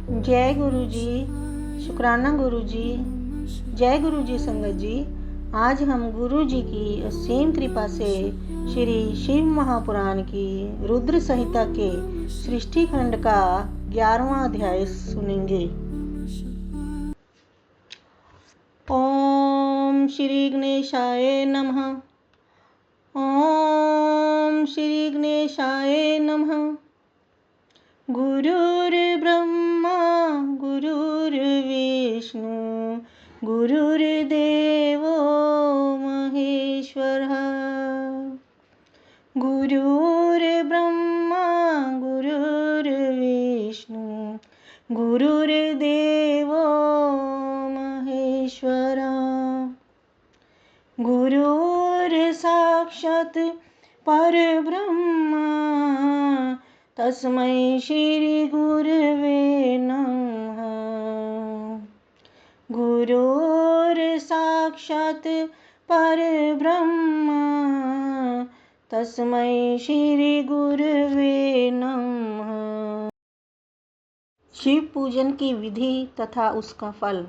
जय गुरु जी। शुक्राना गुरु जी। जय गुरु जी। संगत जी, आज हम गुरु जी की असीम कृपा से श्री शिव महापुराण की रुद्र संहिता के सृष्टि खंड का 11वां अध्याय सुनेंगे। ओम श्री गणेशाय नमः। ओम श्री गणेशाय नमः। गुरुर्ब्रह्मा गुरुर्विष्णु गुरुर्देवो महेश्वरः। गुरुर्ब्रह्मा गुरुर्विष्णु गुरुर्देवो महेश्वरः। गुरुर्साक्षात् परब्रह्म तस्मै श्री गुरवे नमः। गुरुर्साक्षात् परब्रह्म तस्मै श्री गुरवे नमः। शिव पूजन की विधि तथा उसका फल।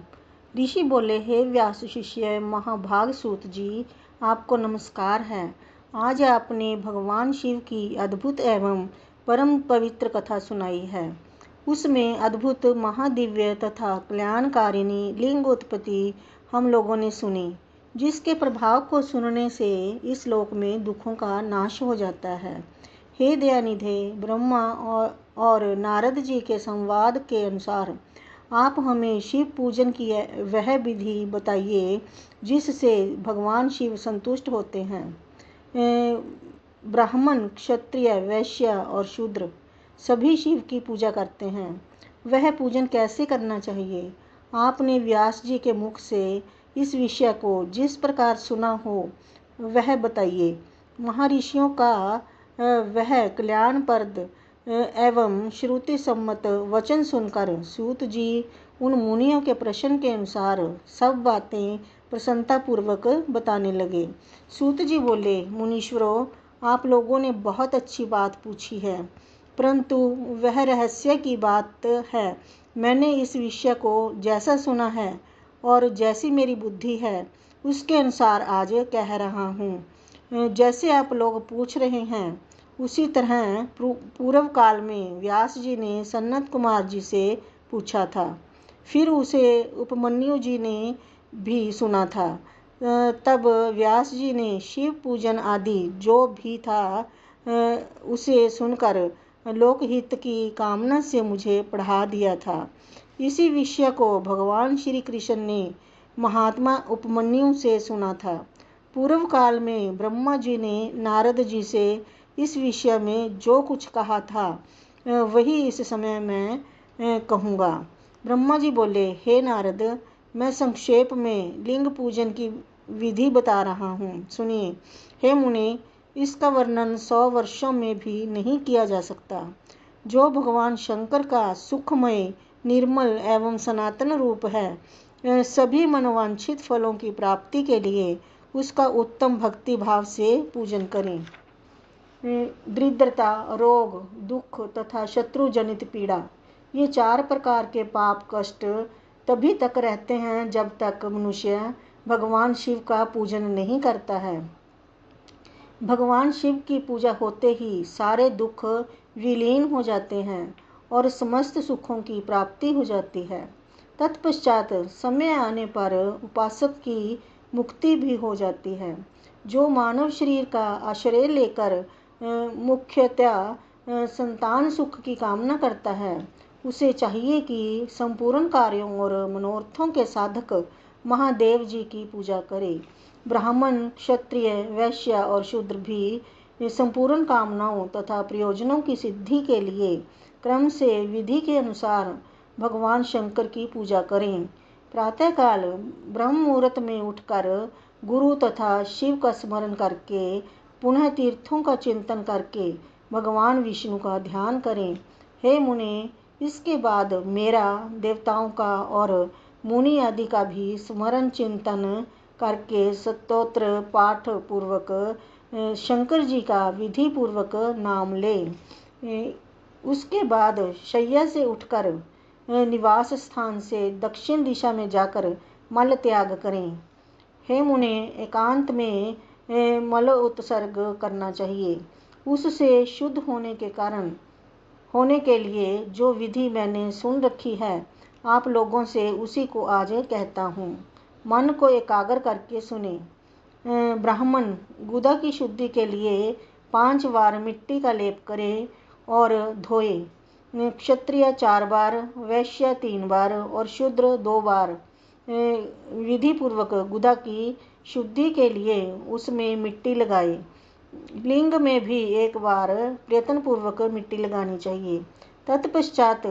ऋषि बोले, हे व्यास शिष्य महाभाग सूत जी, आपको नमस्कार है। आज आपने भगवान शिव की अद्भुत एवं परम पवित्र कथा सुनाई है। उसमें अद्भुत महादिव्य तथा कल्याणकारिणी लिंग उत्पत्ति हम लोगों ने सुनी, जिसके प्रभाव को सुनने से इस लोक में दुखों का नाश हो जाता है। हे दयानिधे, ब्रह्मा और नारद जी के संवाद के अनुसार आप हमें शिव पूजन की वह विधि बताइए जिससे भगवान शिव संतुष्ट होते हैं। ब्राह्मण, क्षत्रिय, वैश्य और शूद्र सभी शिव की पूजा करते हैं। वह पूजन कैसे करना चाहिए? आपने व्यास जी के मुख से इस विषय को जिस प्रकार सुना हो वह बताइए। महर्षियों का वह कल्याणप्रद एवं श्रुति सम्मत वचन सुनकर सूत जी उन मुनियों के प्रश्न के अनुसार सब बातें प्रसन्नता पूर्वक बताने लगे। सूत जी बोले, मुनीश्वरों, आप लोगों ने बहुत अच्छी बात पूछी है, परंतु वह रहस्य की बात है। मैंने इस विषय को जैसा सुना है और जैसी मेरी बुद्धि है उसके अनुसार आज कह रहा हूँ। जैसे आप लोग पूछ रहे हैं उसी तरह पूर्व काल में व्यास जी ने सनत कुमार जी से पूछा था। फिर उसे उपमन्यु जी ने भी सुना था। तब व्यास जी ने शिव पूजन आदि जो भी था उसे सुनकर लोकहित की कामना से मुझे पढ़ा दिया था। इसी विषय को भगवान श्री कृष्ण ने महात्मा उपमन्यु से सुना था। पूर्व काल में ब्रह्मा जी ने नारद जी से इस विषय में जो कुछ कहा था वही इस समय मैं कहूँगा। ब्रह्मा जी बोले, हे नारद, मैं संक्षेप में लिंग पूजन की विधि बता रहा हूँ, सुनिए। हे मुनि, इसका वर्णन 100 वर्षों में भी नहीं किया जा सकता। जो भगवान शंकर का सुखमय, निर्मल एवं सनातन रूप है, सभी मनोवांछित फलों की प्राप्ति के लिए उसका उत्तम भक्ति भाव से पूजन करें। दरिद्रता, रोग, दुख तथा शत्रु जनित पीड़ा, ये 4 प्रकार के पाप कष्ट तभी तक रहते हैं जब तक मनुष्य भगवान शिव का पूजन नहीं करता है। भगवान शिव की पूजा होते ही सारे दुख विलीन हो जाते हैं और समस्त सुखों की प्राप्ति हो जाती है। तत्पश्चात समय आने पर उपासक की मुक्ति भी हो जाती है। जो मानव शरीर का आश्रय लेकर मुख्यतः संतान सुख की कामना करता है, उसे चाहिए कि संपूर्ण कार्यों और मनोरथों के साधक महादेव जी की पूजा करे। ब्राह्मण, क्षत्रिय, वैश्य और शूद्र भी संपूर्ण कामनाओं तथा प्रयोजनों की सिद्धि के लिए क्रम से विधि के अनुसार भगवान शंकर की पूजा करें। प्रातःकाल ब्रह्म मुहूर्त में उठकर गुरु तथा शिव का स्मरण करके पुनः तीर्थों का चिंतन करके भगवान विष्णु का ध्यान करें। हे मुनि, इसके बाद मेरा, देवताओं का और मुनि आदि का भी स्मरण चिंतन करके स्तोत्र पाठ पूर्वक शंकर जी का विधि पूर्वक नाम ले। उसके बाद शैया से उठकर निवास स्थान से दक्षिण दिशा में जाकर मल त्याग करें। हे मुने, एकांत में मल उत्सर्ग करना चाहिए। उससे शुद्ध होने के लिए जो विधि मैंने सुन रखी है, आप लोगों से उसी को आज कहता हूँ। मन को एकाग्र करके सुने। ब्राह्मण गुदा की शुद्धि के लिए 5 बार मिट्टी का लेप करे और धोए। क्षत्रिय 4 बार, वैश्य 3 बार और शूद्र 2 बार विधि पूर्वक गुदा की शुद्धि के लिए उसमें मिट्टी लगाए। लिंग में भी 1 बार प्रयत्न पूर्वक मिट्टी लगानी चाहिए। तत्पश्चात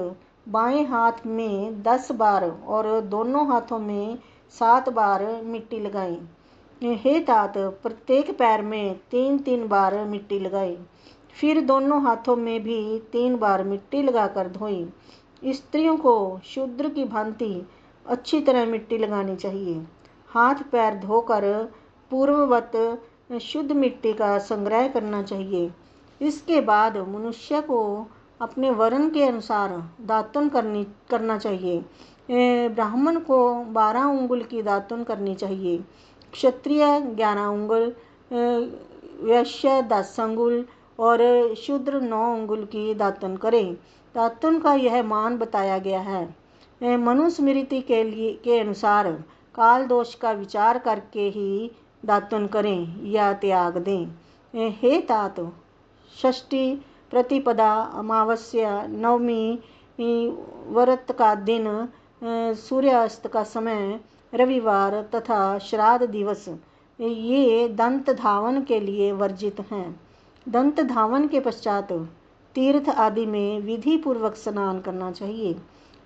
बाएं हाथ में 10 बार और दोनों हाथों में 7 बार मिट्टी लगाएं। हे तात, प्रत्येक पैर में 3-3 बार मिट्टी लगाएं। फिर दोनों हाथों में भी 3 बार मिट्टी लगाकर धोएं। स्त्रियों को शूद्र की भांति अच्छी तरह मिट्टी लगानी चाहिए। हाथ पैर धोकर पूर्ववत शुद्ध मिट्टी का संग्रह करना चाहिए। इसके बाद मनुष्य को अपने वर्ण के अनुसार दातुन करना चाहिए। ब्राह्मण को 12 उंगल की दातुन करनी चाहिए, क्षत्रिय 11 उंगल, वैश्य 10 अंगुल और शूद्र 9 अंगुल की दातुन करें। दातुन का यह मान बताया गया है। मनुस्मृति के अनुसार काल दोष का विचार करके ही दातुन करें या त्याग दें। हे तात, षष्ठी, प्रतिपदा, अमावस्या, नवमी, व्रत का दिन, सूर्यास्त का समय, रविवार तथा श्राद्ध दिवस ये दंत धावन के लिए वर्जित हैं। दंत धावन के पश्चात तीर्थ आदि में विधि पूर्वक स्नान करना चाहिए।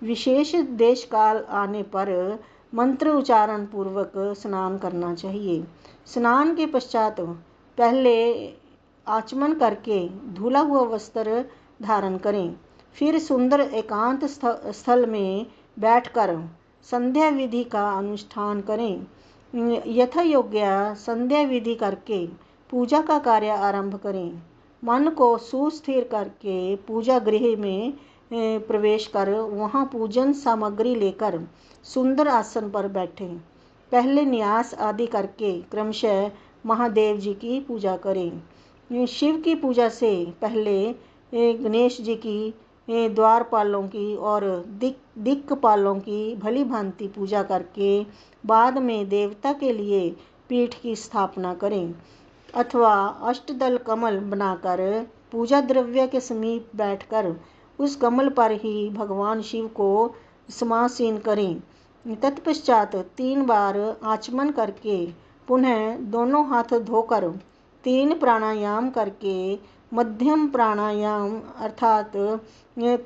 विशेष देश काल आने पर मंत्र उच्चारण पूर्वक स्नान करना चाहिए। स्नान के पश्चात पहले आचमन करके धुला हुआ वस्त्र धारण करें। फिर सुंदर एकांत स्थल में बैठकर संध्या विधि का अनुष्ठान करें। यथा योग्य संध्या विधि करके पूजा का कार्य आरंभ करें। मन को सुस्थिर करके पूजा गृह में प्रवेश कर वहाँ पूजन सामग्री लेकर सुंदर आसन पर बैठें। पहले न्यास आदि करके क्रमशः महादेव जी की पूजा करें। शिव की पूजा से पहले गणेश जी की, द्वारपालों की और दिक्पालों की भली भांति पूजा करके बाद में देवता के लिए पीठ की स्थापना करें, अथवा अष्टदल कमल बनाकर पूजा द्रव्य के समीप बैठकर उस कमल पर ही भगवान शिव को समासीन करें। तत्पश्चात 3 बार आचमन करके पुनः दोनों हाथ धोकर 3 प्राणायाम करके मध्यम प्राणायाम अर्थात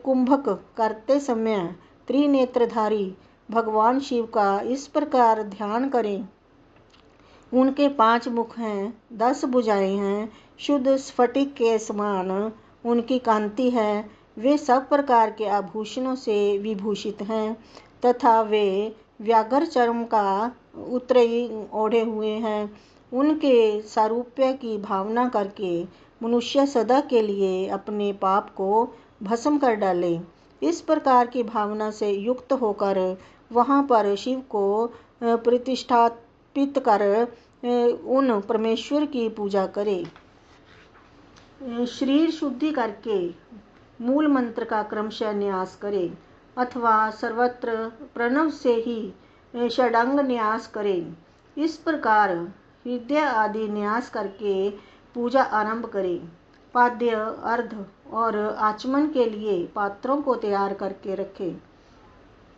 कुंभक करते समय त्रिनेत्रधारी भगवान शिव का इस प्रकार ध्यान करें। उनके 5 मुख हैं, 10 भुजाएं हैं, शुद्ध स्फटिक के समान उनकी कांति है। वे सब प्रकार के आभूषणों से विभूषित हैं तथा वे व्याघ्र चर्म का उत्तरी ओढ़े हुए हैं। उनके सारूप्य की भावना करके मनुष्य सदा के लिए अपने पाप को भस्म कर डाले। इस प्रकार की भावना से युक्त होकर वहाँ पर शिव को प्रतिष्ठापित कर उन परमेश्वर की पूजा करे। शरीर शुद्धि करके मूल मंत्र का क्रमशः न्यास करे अथवा सर्वत्र प्रणव से ही षडांग न्यास करे। इस प्रकार हृदय आदि न्यास करके पूजा आरंभ करे। पाद्य, अर्ध और आचमन के लिए पात्रों को तैयार करके रखे।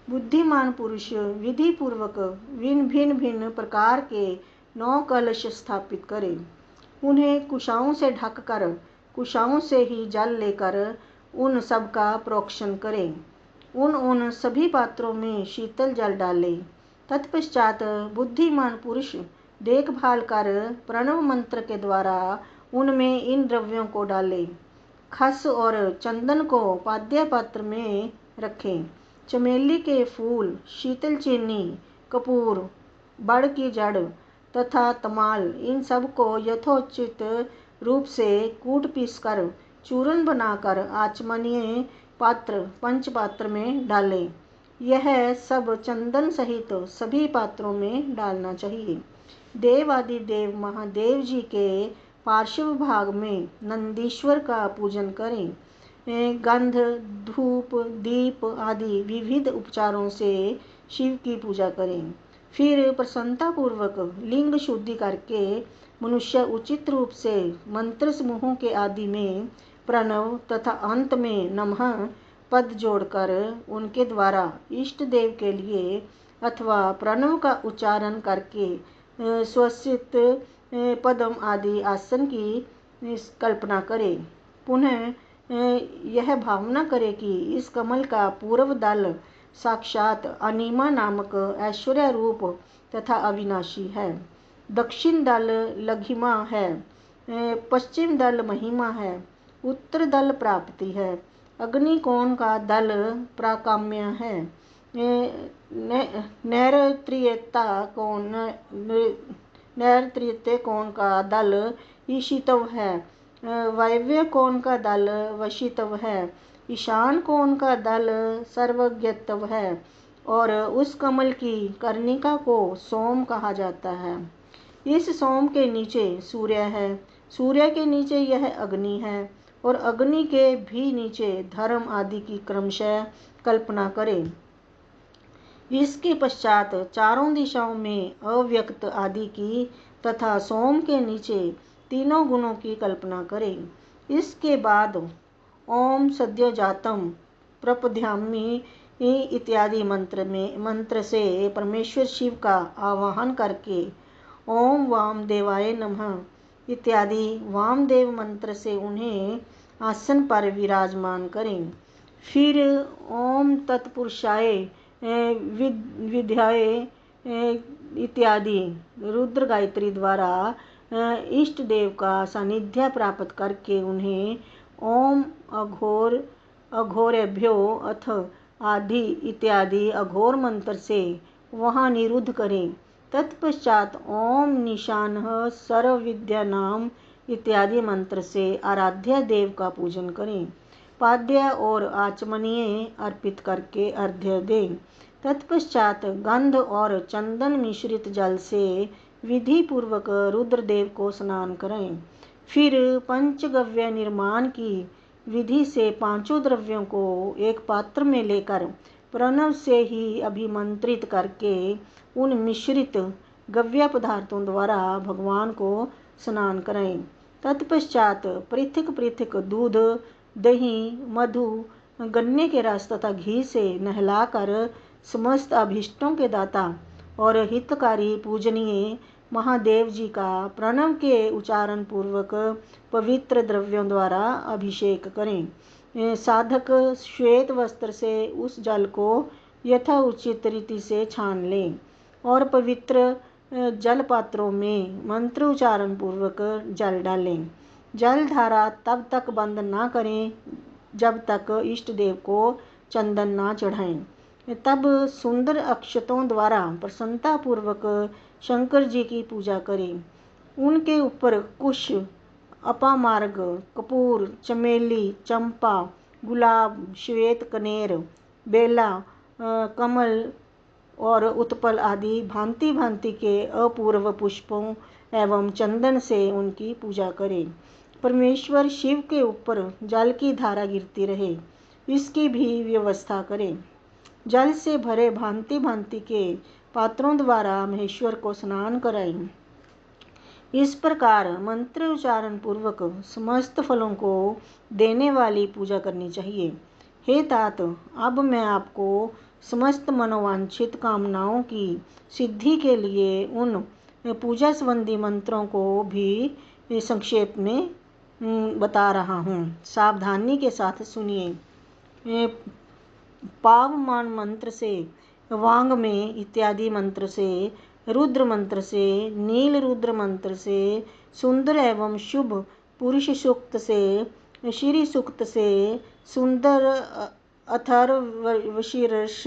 बुद्धिमान पुरुष विधि पूर्वक भिन्न भिन्न प्रकार के 9 कलश स्थापित करे। उन्हें कुशाओं से ढककर कुशाओं से ही जल लेकर उन सब का प्रोक्षण करें। उन सभी पात्रों में शीतल जल डाले। तत्पश्चात बुद्धिमान पुरुष देखभाल कर प्रणव मंत्र के द्वारा उनमें इन द्रव्यों को डाले। खस और चंदन को पाद्य पात्र में रखें। चमेली के फूल, शीतल चीनी, कपूर, बड़ की जड़ तथा तमाल, इन सब को यथोचित रूप से कूट पीस कर चूर्ण बनाकर आचमनीय पात्र पंचपात्र में डालें। यह सब चंदन सहित सभी पात्रों में डालना चाहिए। देवादिदेव महादेव जी के पार्श्व भाग में नंदीश्वर का पूजन करें। गंध, धूप, दीप आदि विविध उपचारों से शिव की पूजा करें। फिर प्रसन्नतापूर्वक लिंग शुद्धि करके मनुष्य उचित रूप से मंत्र समूहों के आदि में प्रणव तथा अंत में नमः पद जोड़कर उनके द्वारा इष्ट देव के लिए अथवा प्रणव का उच्चारण करके स्वस्तित पदम आदि आसन की कल्पना करें। पुनः यह भावना करें कि इस कमल का पूर्व दल साक्षात अनिमा नामक ऐश्वर्य रूप तथा अविनाशी है, दक्षिण दल लघिमा है, पश्चिम दल महिमा है, उत्तर दल प्राप्ति है, अग्निकोण का दल प्राकाम्य है, नैऋत्य कोण का दल ईशितव है, वायव्य कोण का दल वशितव है, ईशान कोण का दल सर्वज्ञत्व है और उस कमल की कर्णिका को सोम कहा जाता है। इस सोम के नीचे सूर्य है, सूर्य के नीचे यह अग्नि है और अग्नि के भी नीचे धर्म आदि की क्रमशः कल्पना करें। इसके पश्चात चारों दिशाओं में अव्यक्त आदि की तथा सोम के नीचे तीनों गुणों की कल्पना करें। इसके बाद ओम सद्योजातम प्रपद्यामि इत्यादि मंत्र से परमेश्वर शिव का आवाहन करके ओम वामदेवाय नमः इत्यादि वामदेव मंत्र से उन्हें आसन पर विराजमान करें। फिर ओम तत्पुरुषाय विद्याय इत्यादि रुद्र गायत्री द्वारा इष्ट देव का सानिध्य प्राप्त करके उन्हें ओम अघोरेभ्यो अथ आदि इत्यादि अघोर मंत्र से वहाँ निरुद्ध करें। तत्पश्चात ओम निशानः सर्वविद्यानाम इत्यादि मंत्र से आराध्य देव का पूजन करें। पाद्य और आचमनीय अर्पित करके अर्घ्य दें। तत्पश्चात गंध और चंदन मिश्रित जल से विधि पूर्वक रुद्रदेव को स्नान करें। फिर पंचगव्य निर्माण की विधि से पांचों द्रव्यों को एक पात्र में लेकर प्रणव से ही अभिमंत्रित करके उन मिश्रित गव्य पदार्थों द्वारा भगवान को स्नान करें। तत्पश्चात पृथक पृथक दूध, दही, मधु, गन्ने के रस तथा घी से नहलाकर समस्त अभीष्टों के दाता और हितकारी पूजनीय महादेव जी का प्रणव के उच्चारण पूर्वक पवित्र द्रव्यों द्वारा अभिषेक करें। साधक श्वेत वस्त्र से उस जल को यथा उचित रीति से छान लें और पवित्र जल पात्रों में मंत्र उच्चारण पूर्वक जल डालें। जल धारा तब तक बंद ना करें जब तक इष्ट देव को चंदन ना चढ़ाएं। तब सुंदर अक्षतों द्वारा प्रसन्नता पूर्वक शंकर जी की पूजा करें। उनके ऊपर कुश, अपामार्ग, कपूर, चमेली, चंपा, गुलाब, श्वेत कनेर, बेला, कमल और उत्पल आदि भांति भांति के अपूर्व पुष्पों एवं चंदन से उनकी पूजा करें। परमेश्वर शिव के ऊपर जल की धारा गिरती रहे, इसकी भी व्यवस्था करें। जल से भरे भांति भांति के पात्रों द्वारा महेश्वर को स्नान कराएं। इस प्रकार मंत्र उच्चारण पूर्वक समस्त फलों को देने वाली पूजा करनी चाहिए। हे तात, अब मैं आपको समस्त मनोवांछित कामनाओं की सिद्धि के लिए उन पूजा संबंधी मंत्रों को भी संक्षेप में बता रहा हूँ। सावधानी के साथ सुनिए। पावमान मंत्र से, वांग में इत्यादि मंत्र से, रुद्र मंत्र से, नील रुद्र मंत्र से, सुंदर एवं शुभ पुरुष सूक्त से, श्री सूक्त से, सुंदर अथर्वशीर्ष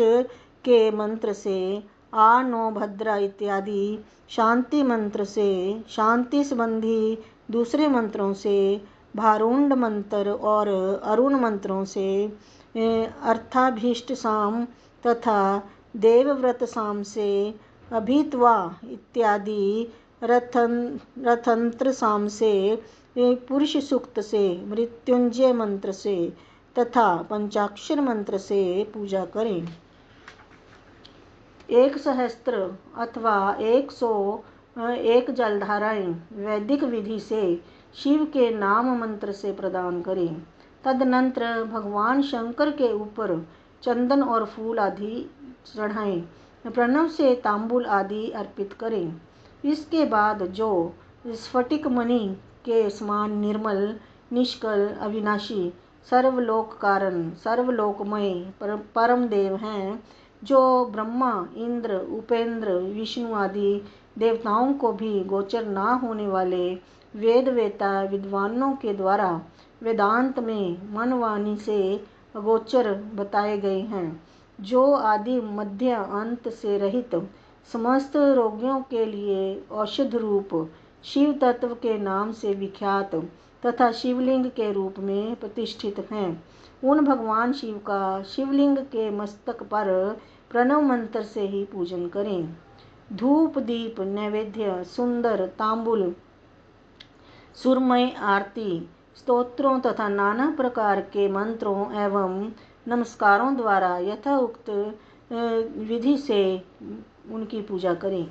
के मंत्र से, आ नो भद्रा इत्यादि शांति मंत्र से, शांति संबंधी दूसरे मंत्रों से, भारुंड मंत्र और अरुण मंत्रों से, अर्थाभीष्ट साम तथा देवव्रत साम से, अभित्वा इत्यादि रथंत्र साम से, पुरुष सूक्त से, मृत्युंजय मंत्र से तथा पंचाक्षर मंत्र से पूजा करें। 1 सहस्त्र अथवा 101 जलधाराएं वैदिक विधि से शिव के नाम मंत्र से प्रदान करें। तदनंतर भगवान शंकर के ऊपर चंदन और फूल आदि चढ़ाएं। प्रणव से तांबूल आदि अर्पित करें। इसके बाद जो स्फटिक मणि के समान निर्मल, निष्कल, अविनाशी, सर्वलोक कारण, सर्वलोकमय परम देव हैं, जो ब्रह्मा, इंद्र, उपेंद्र, विष्णु आदि देवताओं को भी गोचर ना होने वाले वेद वेता विद्वानों के द्वारा वेदांत में मन वाणी से अगोचर बताए गए हैं, जो आदि मध्य अंत से रहित समस्त रोगियों के लिए औषध रूप शिव तत्व के नाम से विख्यात तथा शिवलिंग के रूप में प्रतिष्ठित हैं, उन भगवान शिव का शिवलिंग के मस्तक पर प्रणव मंत्र से ही पूजन करें। धूप, दीप, नैवेद्य, सुंदर तांबूल, सुरमय आरती, स्तोत्रों तथा नाना प्रकार के मंत्रों एवं नमस्कारों द्वारा यथाउक्त विधि से उनकी पूजा करें।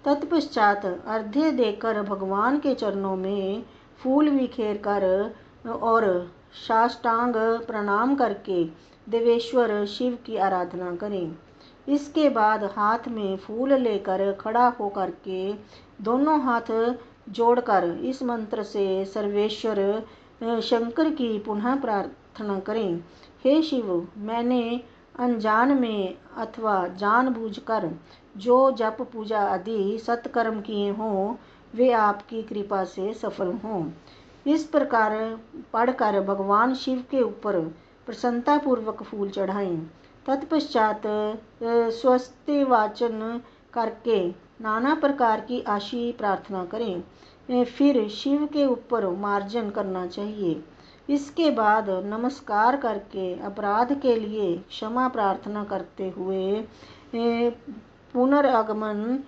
तत्पश्चात अर्घ्य देकर भगवान के चरणों में फूल बिखेर कर और साष्टांग प्रणाम करके देवेश्वर शिव की आराधना करें। इसके बाद हाथ में फूल लेकर खड़ा होकर के दोनों हाथ जोड़कर इस मंत्र से सर्वेश्वर शंकर की पुनः प्रार्थना करें। हे शिव, मैंने अनजान में अथवा जानबूझकर जो जप पूजा आदि सत्कर्म किए हों, वे आपकी कृपा से सफल हों। इस प्रकार पढ़कर भगवान शिव के ऊपर प्रसन्नतापूर्वक फूल चढ़ाएं। तत्पश्चात स्वस्ति वाचन करके नाना प्रकार की आशी प्रार्थना करें। फिर शिव के ऊपर मार्जन करना चाहिए। इसके बाद नमस्कार करके अपराध के लिए क्षमा प्रार्थना करते हुए पुनर्गमन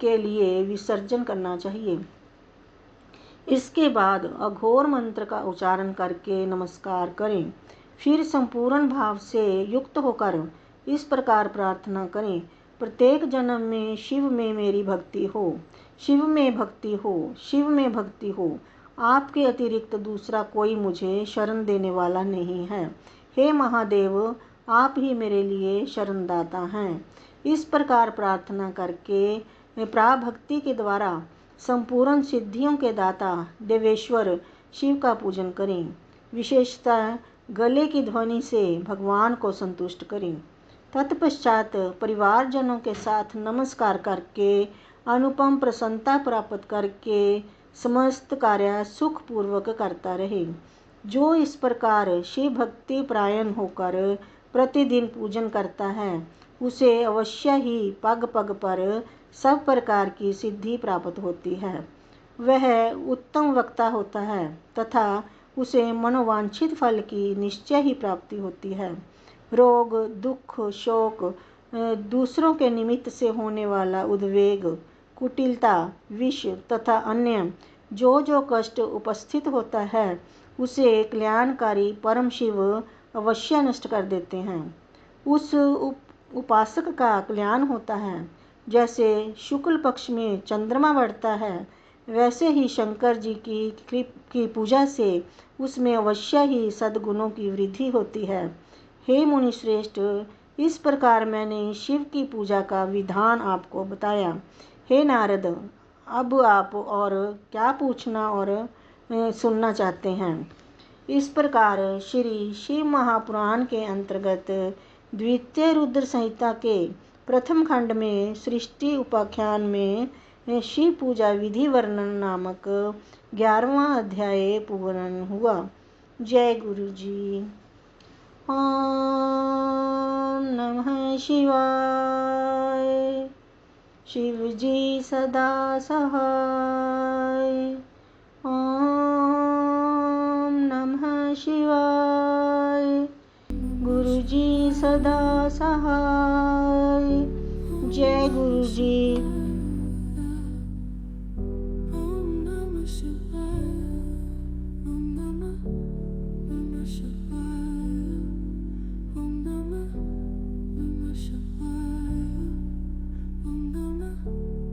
के लिए विसर्जन करना चाहिए। इसके बाद अघोर मंत्र का उच्चारण करके नमस्कार करें। फिर संपूर्ण भाव से युक्त होकर इस प्रकार प्रार्थना करें, प्रत्येक जन्म में शिव में मेरी भक्ति हो, शिव में भक्ति हो, शिव में भक्ति हो। आपके अतिरिक्त दूसरा कोई मुझे शरण देने वाला नहीं है। हे महादेव, आप ही मेरे लिए शरणदाता हैं। इस प्रकार प्रार्थना करके प्राभक्ति के द्वारा संपूर्ण सिद्धियों के दाता देवेश्वर शिव का पूजन करें। विशेषतः गले की ध्वनि से भगवान को संतुष्ट करें। तत्पश्चात परिवारजनों के साथ नमस्कार करके अनुपम प्रसन्नता प्राप्त करके समस्त कार्य सुख पूर्वक करता रहे। जो इस प्रकार शिव भक्ति परायण होकर प्रतिदिन पूजन करता है, उसे अवश्य ही पग पग पर सब प्रकार की सिद्धि प्राप्त होती है। वह उत्तम वक्ता होता है तथा उसे मनोवांछित फल की निश्चय ही प्राप्ति होती है। रोग, दुख, शोक, दूसरों के निमित्त से होने वाला उद्वेग, कुटिलता, विष तथा अन्य जो जो कष्ट उपस्थित होता है, उसे कल्याणकारी परम शिव अवश्य नष्ट कर देते हैं। उस उपासक का कल्याण होता है। जैसे शुक्ल पक्ष में चंद्रमा बढ़ता है, वैसे ही शंकर जी की पूजा से उसमें अवश्य ही सद्गुणों की वृद्धि होती है। हे मुनिश्रेष्ठ, इस प्रकार मैंने शिव की पूजा का विधान आपको बताया। हे नारद, अब आप और क्या पूछना और सुनना चाहते हैं? इस प्रकार श्री शिव महापुराण के अंतर्गत द्वितीय रुद्र संहिता के प्रथम खंड में सृष्टि उपाख्यान में शिव पूजा विधि वर्णन नामक 11वां अध्याय पूर्ण हुआ। जय गुरु जी। ओम नमः शिवाय। शिव जी सदा सहाय। ओम नमः शिवाय। सदा सहाय। जय गुरु जी।